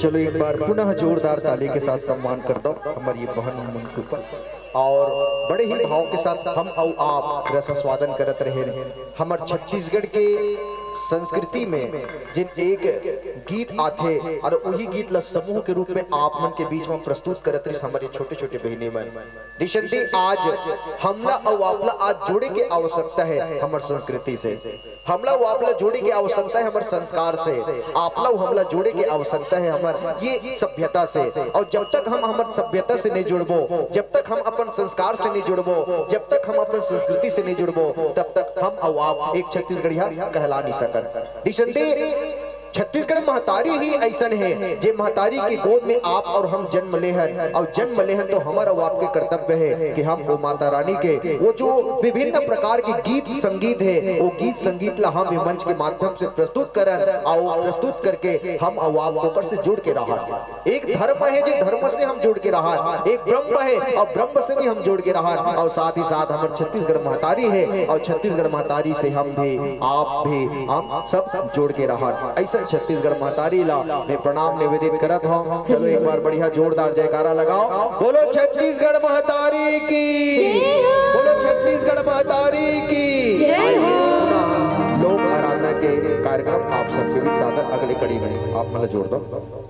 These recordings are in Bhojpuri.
चलो एक बार पुनः जोरदार ताली के साथ सम्मान कर दो हमारी ये बहन उनके ऊपर। और बड़े ही भाव के साथ हम और आप रस स्वादन करत रहे। हमारे छत्तीसगढ़ के संस्कृति में जिन एक गीत आते और वही गीत ला समूह के रूप में आप मन के बीच में प्रस्तुत करत रही हमारे छोटे छोटे बहने मन निशंती। आज हमला और वापला आज जोड़े के आवश्यकता है हमारे संस्कृति से, हमला वापला जोड़े के आवश्यकता है हमारे संस्कार से, आपला हमला जोड़े के आवश्यकता है हमारे ये सभ्यता से। और जब तक हम हमारे सभ्यता से नहीं जुड़बो, जब तक हम अपन संस्कार से नहीं जुड़बो, जब तक हम अपन संस्कृति से नहीं जुड़बो, तब तक हम और आप एक छत्तीसगढ़िया कहला नहीं सकत। निसंदेह छत्तीसगढ़ महतारी ही ऐसा है जे महतारी की गोद में आप और हम जन्म ले हैं, और जन्म ले हैं तो हमारा आपके कर्तव्य है कि हम वो माता रानी के वो जो विभिन्न प्रकार के गीत संगीत है वो गीत संगीत ला हम मंच के माध्यम से प्रस्तुत करन और प्रस्तुत करके हम और आप ऊपर से जुड़ के रहा। एक धर्म है जो धर्म से हम जुड़ के रहा, एक ब्रह्म है और ब्रह्म से भी हम जुड़ के रहा, और साथ ही साथ हमारे छत्तीसगढ़ महतारी है और छत्तीसगढ़ महतारी से हम भी आप भी हम सब जुड़ के रहा। ऐसा छत्तीसगढ़ महतारी ला मैं प्रणाम निवेदित करत हूं। चलो एक बार बढ़िया जोरदार जयकारा लगाओ, बोलो छत्तीसगढ़ महतारी की, बोलो छत्तीसगढ़ महतारी की जय हो। लोक आराधना के कार्यक्रम आप सबके भी सादर अगली कड़ी में आप मतलब जोड़ दो।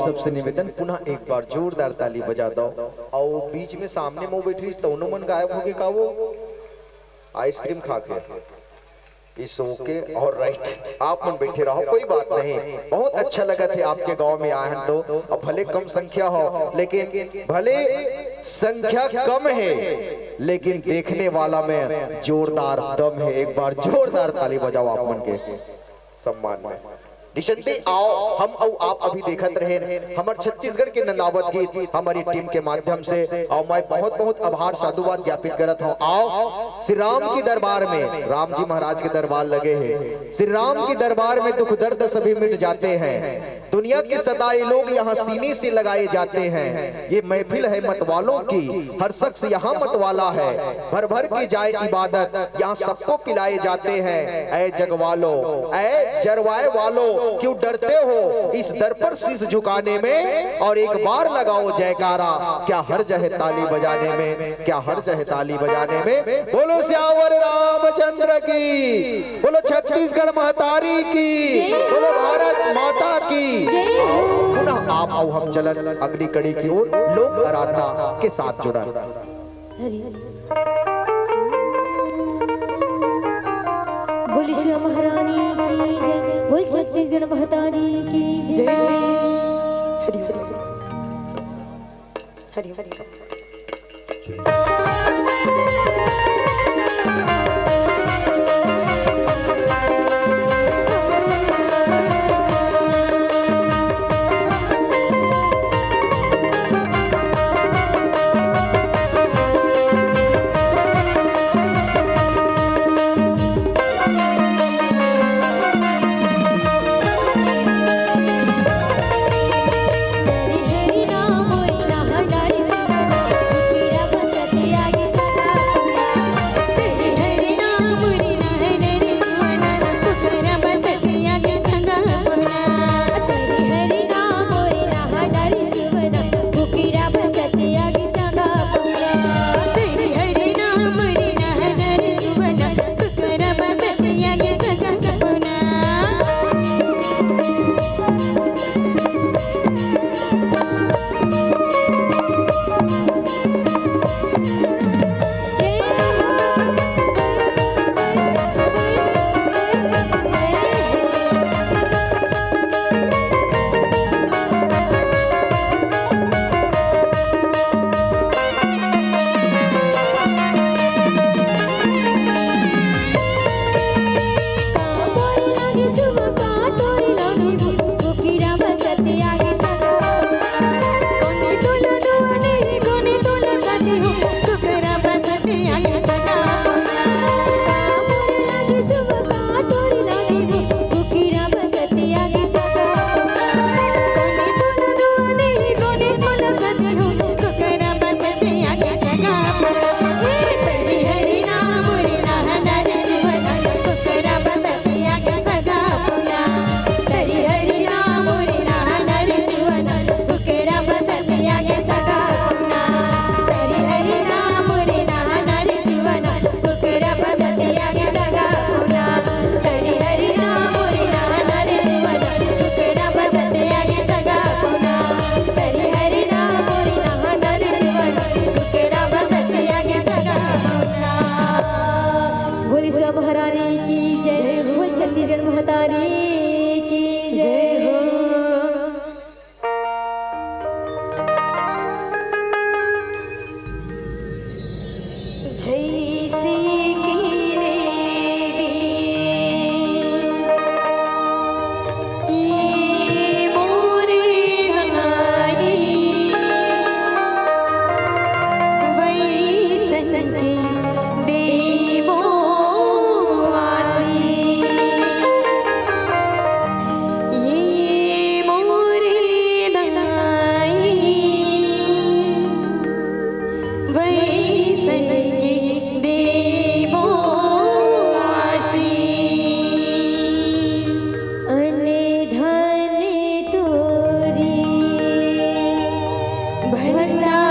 सबसे निवेदन पुनः एक बार जोरदार ताली बजा दो। और बीच में सामने में बैठी तोनो मन गायब हो गए का वो आइसक्रीम खा के इस ओके और राइट आप मन बैठे रहो, कोई बात नहीं। बहुत अच्छा लगा थे आपके गांव में आए हैं तो, अब भले कम संख्या हो लेकिन भले संख्या कम है लेकिन देखने वाला में जोरदार दम है। एक बार जोरदार ताली बजाओ आप मन के सम्मान में। निशंती आओ हम आप अभी देखत रहे हमार छत्तीसगढ़ के नंदावत गीत हमारी टीम के माध्यम से और मैं बहुत बहुत आभार साधुवाद ज्ञापित करत हूँ। आओ श्री राम की दरबार में, राम जी महाराज के दरबार लगे हैं, श्री राम की दरबार में दुख दर्द सभी मिट जाते हैं। दुनिया के सदाए लोग यहाँ सीने से लगाए जाते हैं। ये महफिल है मतवालों की, हर शख्स यहाँ मतवाला है। भर भर की जाए इबादत यहाँ सबको पिलाए जाते हैं। ऐ जगवालो ऐ जरवाए वालों क्यों डरते हो इस दर पर शीश झुकाने में, और एक बार लगाओ जयकारा क्या हर्ज है ताली बजाने में, क्या हर्ज है ताली बजाने में। बोलो श्यावर रामचंद्र की, बोलो छत्तीसगढ़ महतारी की, बोलो भारत माता की। पुनः आप आओ हम चलन अगली कड़ी की ओर लोक आराधना के साथ जुड़ा। बोली श्री महारानी की जय, बोल छत्तीसगढ़ महतारी की जय। हरि हरि हरि भंडार